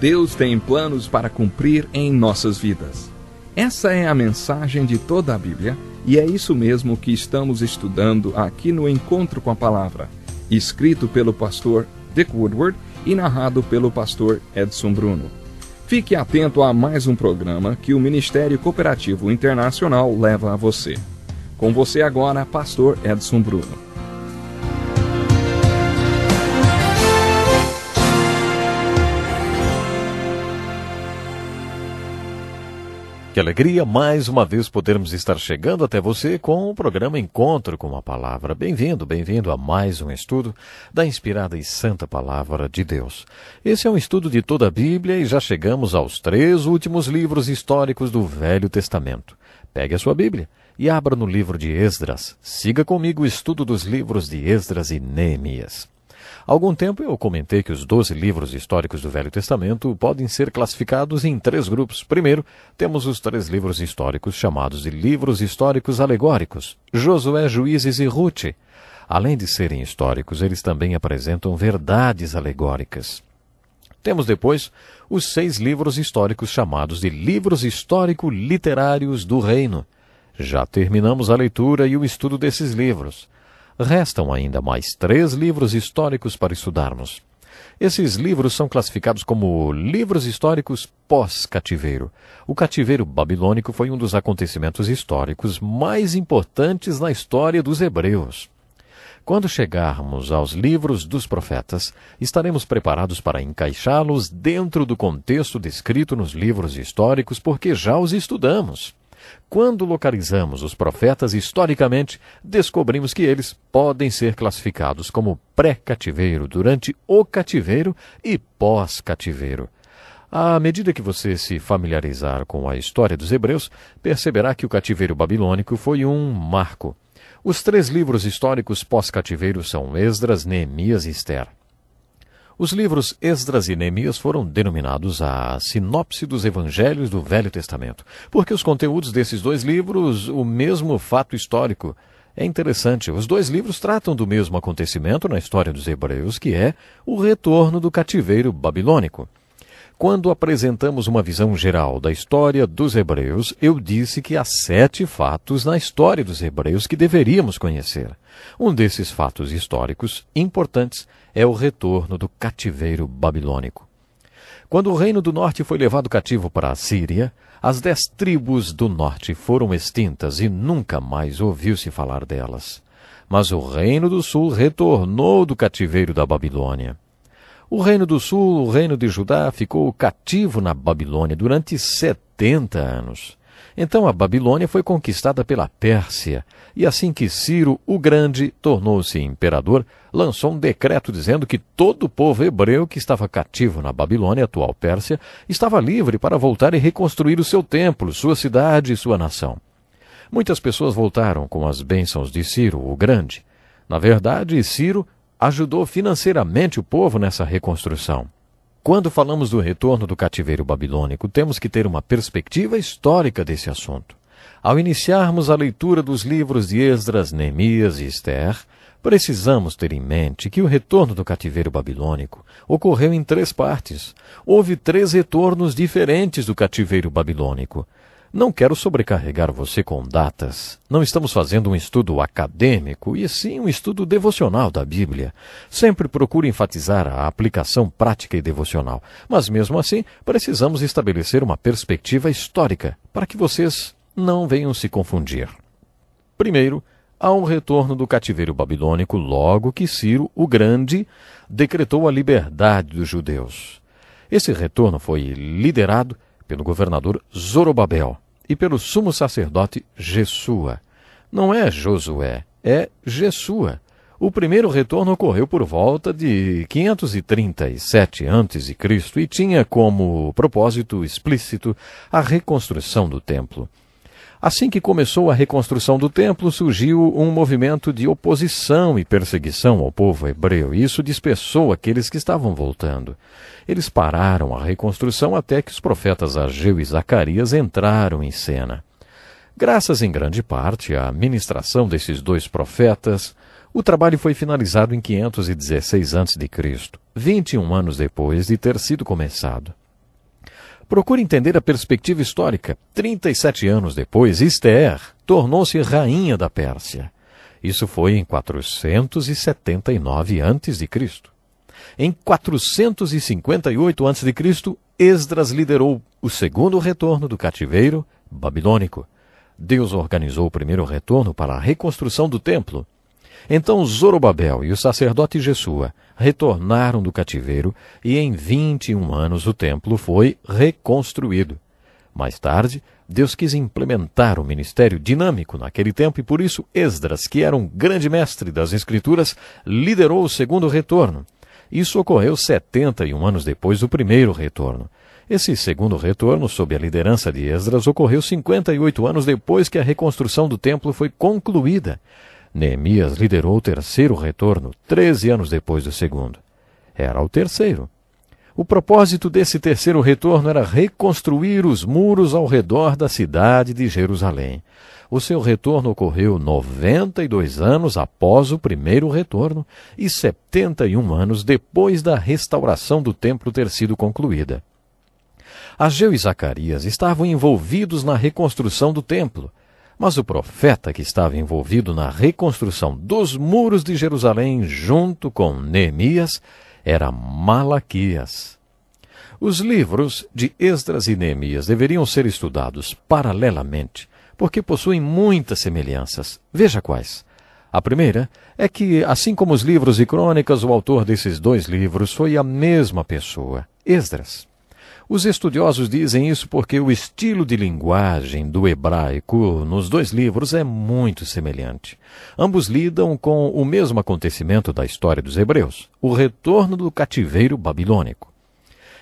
Deus tem planos para cumprir em nossas vidas. Essa é a mensagem de toda a Bíblia e é isso mesmo que estamos estudando aqui no Encontro com a Palavra, escrito pelo pastor Dick Woodward e narrado pelo pastor Edson Bruno. Fique atento a mais um programa que o Ministério Cooperativo Internacional leva a você. Com você agora, pastor Edson Bruno. Que alegria mais uma vez podermos estar chegando até você com o programa Encontro com a Palavra. Bem-vindo, bem-vindo a mais um estudo da inspirada e santa Palavra de Deus. Esse é um estudo de toda a Bíblia e já chegamos aos 3 últimos livros históricos do Velho Testamento. Pegue a sua Bíblia e abra no livro de Esdras. Siga comigo o estudo dos livros de Esdras e Neemias. Há algum tempo eu comentei que os 12 livros históricos do Velho Testamento podem ser classificados em 3 grupos. Primeiro, temos os 3 livros históricos chamados de livros históricos alegóricos, Josué, Juízes e Rute. Além de serem históricos, eles também apresentam verdades alegóricas. Temos depois os 6 livros históricos chamados de livros histórico-literários do reino. Já terminamos a leitura e o estudo desses livros. Restam ainda mais 3 livros históricos para estudarmos. Esses livros são classificados como livros históricos pós-cativeiro. O cativeiro babilônico foi um dos acontecimentos históricos mais importantes na história dos hebreus. Quando chegarmos aos livros dos profetas, estaremos preparados para encaixá-los dentro do contexto descrito nos livros históricos, porque já os estudamos. Quando localizamos os profetas historicamente, descobrimos que eles podem ser classificados como pré-cativeiro, durante o cativeiro e pós-cativeiro. À medida que você se familiarizar com a história dos hebreus, perceberá que o cativeiro babilônico foi um marco. Os 3 livros históricos pós-cativeiro são Esdras, Neemias e Ester. Os livros Esdras e Neemias foram denominados a sinopse dos evangelhos do Velho Testamento, porque os conteúdos desses 2 livros, o mesmo fato histórico. É interessante, os 2 livros tratam do mesmo acontecimento na história dos hebreus, que é o retorno do cativeiro babilônico. Quando apresentamos uma visão geral da história dos hebreus, eu disse que há 7 fatos na história dos hebreus que deveríamos conhecer. Um desses fatos históricos importantes é o retorno do cativeiro babilônico. Quando o reino do norte foi levado cativo para a Síria, as 10 tribos do norte foram extintas e nunca mais ouviu-se falar delas. Mas o reino do sul retornou do cativeiro da Babilônia. O reino do sul, o reino de Judá, ficou cativo na Babilônia durante 70 anos. Então a Babilônia foi conquistada pela Pérsia, e assim que Ciro o Grande tornou-se imperador, lançou um decreto dizendo que todo o povo hebreu que estava cativo na Babilônia, atual Pérsia, estava livre para voltar e reconstruir o seu templo, sua cidade e sua nação. Muitas pessoas voltaram com as bênçãos de Ciro o Grande. Na verdade, Ciro ajudou financeiramente o povo nessa reconstrução. Quando falamos do retorno do cativeiro babilônico, temos que ter uma perspectiva histórica desse assunto. Ao iniciarmos a leitura dos livros de Esdras, Neemias e Ester, precisamos ter em mente que o retorno do cativeiro babilônico ocorreu em 3 partes. Houve 3 retornos diferentes do cativeiro babilônico. Não quero sobrecarregar você com datas. Não estamos fazendo um estudo acadêmico, e sim um estudo devocional da Bíblia. Sempre procure enfatizar a aplicação prática e devocional. Mas mesmo assim, precisamos estabelecer uma perspectiva histórica, para que vocês não venham se confundir. Primeiro, há um retorno do cativeiro babilônico logo que Ciro o Grande decretou a liberdade dos judeus. Esse retorno foi liderado pelo governador Zorobabel e pelo sumo sacerdote Jesua. Não é Josué, é Jesua. O primeiro retorno ocorreu por volta de 537 a.C. e tinha como propósito explícito a reconstrução do templo. Assim que começou a reconstrução do templo, surgiu um movimento de oposição e perseguição ao povo hebreu, e isso dispersou aqueles que estavam voltando. Eles pararam a reconstrução até que os profetas Ageu e Zacarias entraram em cena. Graças em grande parte à ministração desses 2 profetas, o trabalho foi finalizado em 516 a.C., 21 anos depois de ter sido começado. Procure entender a perspectiva histórica. 37 anos depois, Esther tornou-se rainha da Pérsia. Isso foi em 479 a.C. Em 458 a.C., Esdras liderou o segundo retorno do cativeiro babilônico. Deus organizou o primeiro retorno para a reconstrução do templo. Então Zorobabel e o sacerdote Jesua retornaram do cativeiro e em 21 anos o templo foi reconstruído. Mais tarde, Deus quis implementar um ministério dinâmico naquele tempo e por isso Esdras, que era um grande mestre das Escrituras, liderou o segundo retorno. Isso ocorreu 71 anos depois do primeiro retorno. Esse segundo retorno, sob a liderança de Esdras, ocorreu 58 anos depois que a reconstrução do templo foi concluída. Neemias liderou o terceiro retorno, 13 anos depois do segundo. Era o terceiro. O propósito desse terceiro retorno era reconstruir os muros ao redor da cidade de Jerusalém. O seu retorno ocorreu 92 anos após o primeiro retorno e 71 anos depois da restauração do templo ter sido concluída. Ageu e Zacarias estavam envolvidos na reconstrução do templo, mas o profeta que estava envolvido na reconstrução dos muros de Jerusalém junto com Neemias era Malaquias. Os livros de Esdras e Neemias deveriam ser estudados paralelamente, porque possuem muitas semelhanças. Veja quais. A primeira é que, assim como os livros e crônicas, o autor desses dois livros foi a mesma pessoa, Esdras. Os estudiosos dizem isso porque o estilo de linguagem do hebraico nos dois livros é muito semelhante. Ambos lidam com o mesmo acontecimento da história dos hebreus, o retorno do cativeiro babilônico.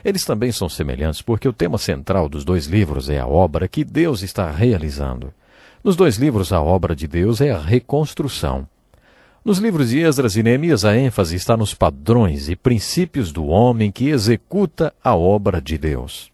Eles também são semelhantes porque o tema central dos dois livros é a obra que Deus está realizando. Nos dois livros, a obra de Deus é a reconstrução. Nos livros de Esdras e Neemias, a ênfase está nos padrões e princípios do homem que executa a obra de Deus.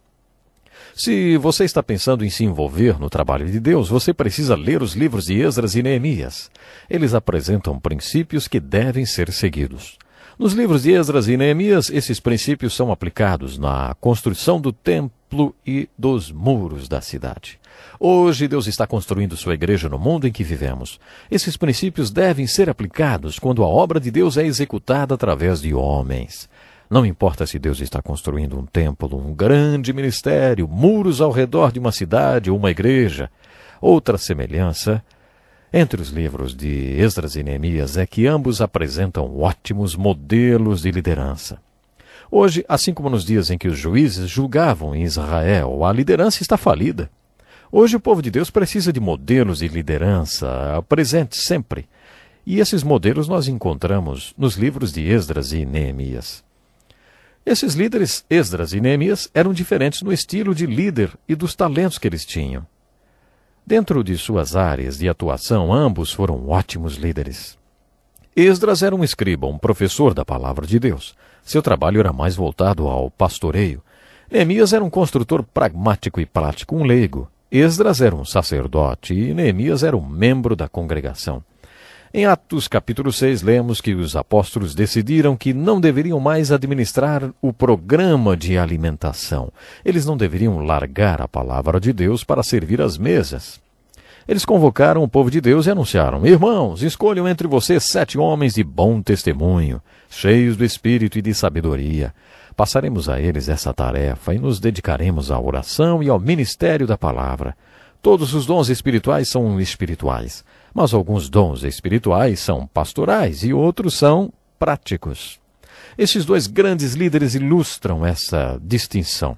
Se você está pensando em se envolver no trabalho de Deus, você precisa ler os livros de Esdras e Neemias. Eles apresentam princípios que devem ser seguidos. Nos livros de Esdras e Neemias, esses princípios são aplicados na construção do templo e dos muros da cidade. Hoje, Deus está construindo sua igreja no mundo em que vivemos. Esses princípios devem ser aplicados quando a obra de Deus é executada através de homens. Não importa se Deus está construindo um templo, um grande ministério, muros ao redor de uma cidade ou uma igreja. Outra semelhança entre os livros de Esdras e Neemias é que ambos apresentam ótimos modelos de liderança. Hoje, assim como nos dias em que os juízes julgavam em Israel, a liderança está falida. Hoje o povo de Deus precisa de modelos de liderança presentes sempre. E esses modelos nós encontramos nos livros de Esdras e Neemias. Esses líderes, Esdras e Neemias, eram diferentes no estilo de líder e dos talentos que eles tinham. Dentro de suas áreas de atuação, ambos foram ótimos líderes. Esdras era um escriba, um professor da palavra de Deus. Seu trabalho era mais voltado ao pastoreio. Neemias era um construtor pragmático e prático, um leigo. Esdras era um sacerdote e Neemias era um membro da congregação. Em Atos capítulo 6, lemos que os apóstolos decidiram que não deveriam mais administrar o programa de alimentação. Eles não deveriam largar a palavra de Deus para servir às mesas. Eles convocaram o povo de Deus e anunciaram: Irmãos, escolham entre vocês 7 homens de bom testemunho, cheios do Espírito e de sabedoria. Passaremos a eles essa tarefa e nos dedicaremos à oração e ao ministério da palavra. Todos os dons espirituais são espirituais, mas alguns dons espirituais são pastorais e outros são práticos. Esses dois grandes líderes ilustram essa distinção.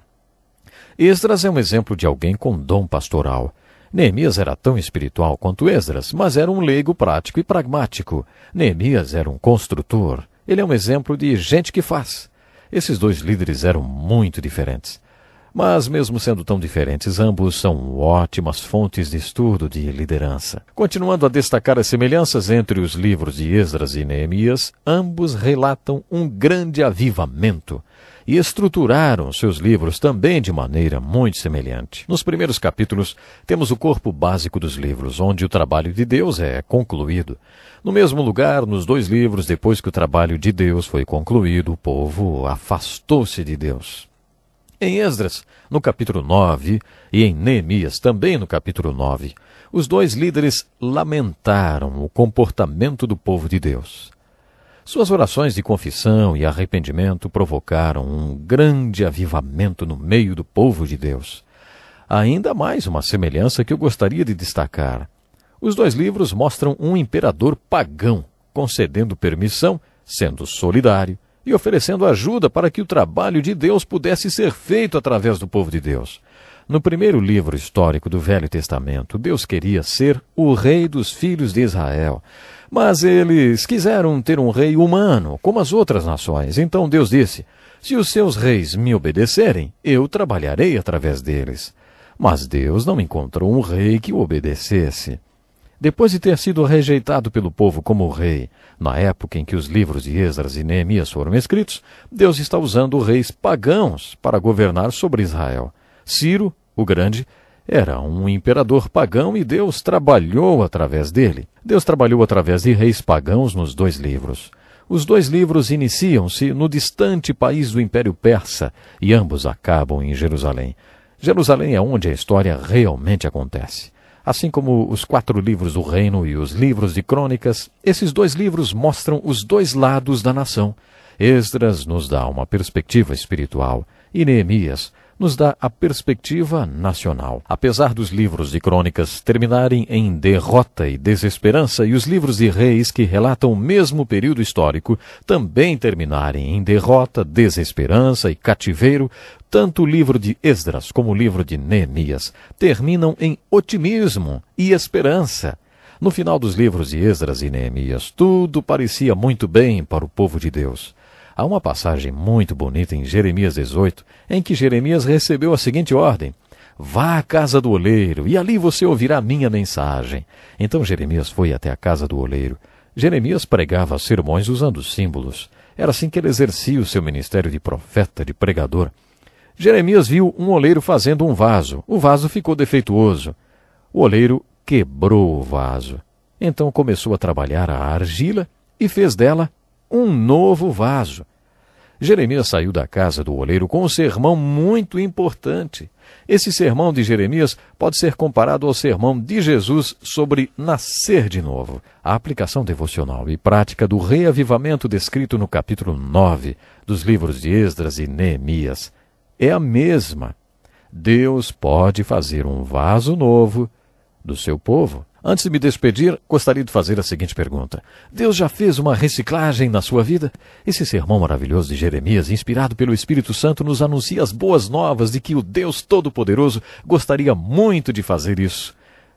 Esdras é um exemplo de alguém com dom pastoral. Neemias era tão espiritual quanto Esdras, mas era um leigo prático e pragmático. Neemias era um construtor. Ele é um exemplo de gente que faz. Esses dois líderes eram muito diferentes. Mas, mesmo sendo tão diferentes, ambos são ótimas fontes de estudo de liderança. Continuando a destacar as semelhanças entre os livros de Esdras e Neemias, ambos relatam um grande avivamento e estruturaram seus livros também de maneira muito semelhante. Nos primeiros capítulos, temos o corpo básico dos livros, onde o trabalho de Deus é concluído. No mesmo lugar, nos dois livros, depois que o trabalho de Deus foi concluído, o povo afastou-se de Deus. Em Esdras, no capítulo 9, e em Neemias, também no capítulo 9, os dois líderes lamentaram o comportamento do povo de Deus. Suas orações de confissão e arrependimento provocaram um grande avivamento no meio do povo de Deus. Há ainda mais uma semelhança que eu gostaria de destacar. Os dois livros mostram um imperador pagão concedendo permissão, sendo solidário e oferecendo ajuda para que o trabalho de Deus pudesse ser feito através do povo de Deus. No primeiro livro histórico do Velho Testamento, Deus queria ser o rei dos filhos de Israel. Mas eles quiseram ter um rei humano, como as outras nações. Então Deus disse: se os seus reis me obedecerem, eu trabalharei através deles. Mas Deus não encontrou um rei que o obedecesse. Depois de ter sido rejeitado pelo povo como rei, na época em que os livros de Esdras e Neemias foram escritos, Deus está usando reis pagãos para governar sobre Israel. Ciro, o Grande, era um imperador pagão e Deus trabalhou através dele. Deus trabalhou através de reis pagãos nos dois livros. Os dois livros iniciam-se no distante país do Império Persa e ambos acabam em Jerusalém. Jerusalém é onde a história realmente acontece. Assim como os 4 livros do reino e os livros de crônicas, esses dois livros mostram os dois lados da nação. Esdras nos dá uma perspectiva espiritual e Neemias nos dá a perspectiva nacional. Apesar dos livros de crônicas terminarem em derrota e desesperança e os livros de reis que relatam o mesmo período histórico também terminarem em derrota, desesperança e cativeiro, tanto o livro de Esdras como o livro de Neemias terminam em otimismo e esperança. No final dos livros de Esdras e Neemias, tudo parecia muito bem para o povo de Deus. Há uma passagem muito bonita em Jeremias 18, em que Jeremias recebeu a seguinte ordem: vá à casa do oleiro, e ali você ouvirá minha mensagem. Então Jeremias foi até a casa do oleiro. Jeremias pregava sermões usando símbolos. Era assim que ele exercia o seu ministério de profeta, de pregador. Jeremias viu um oleiro fazendo um vaso. O vaso ficou defeituoso. O oleiro quebrou o vaso. Então começou a trabalhar a argila e fez dela um novo vaso. Jeremias saiu da casa do oleiro com um sermão muito importante. Esse sermão de Jeremias pode ser comparado ao sermão de Jesus sobre nascer de novo. A aplicação devocional e prática do reavivamento descrito no capítulo 9 dos livros de Esdras e Neemias é a mesma. Deus pode fazer um vaso novo do seu povo. Antes de me despedir, gostaria de fazer a seguinte pergunta: Deus já fez uma reciclagem na sua vida? Esse sermão maravilhoso de Jeremias, inspirado pelo Espírito Santo, nos anuncia as boas novas de que o Deus Todo-Poderoso gostaria muito de fazer isso.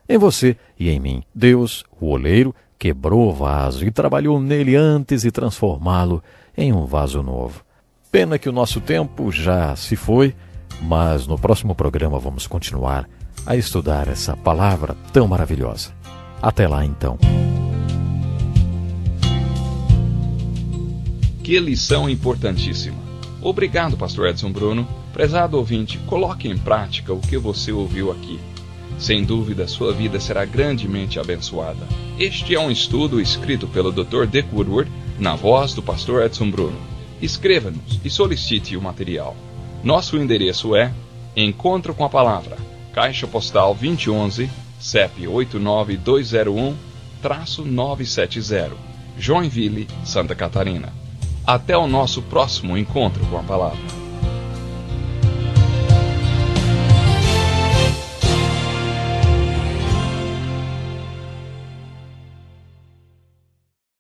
Em você e em mim, Deus, o oleiro, quebrou o vaso e trabalhou nele antes de transformá-lo em um vaso novo. Pena que o nosso tempo já se foi, mas no próximo programa vamos continuar a estudar essa palavra tão maravilhosa. Até lá, então. Que lição importantíssima. Obrigado, pastor Edson Bruno. Prezado ouvinte, coloque em prática o que você ouviu aqui. Sem dúvida, sua vida será grandemente abençoada. Este é um estudo escrito pelo Dr. Dick Woodward, na voz do pastor Edson Bruno. Escreva-nos e solicite o material. Nosso endereço é Encontro com a Palavra, Caixa Postal 2011, CEP 89201-970, Joinville, Santa Catarina. Até o nosso próximo encontro com a Palavra.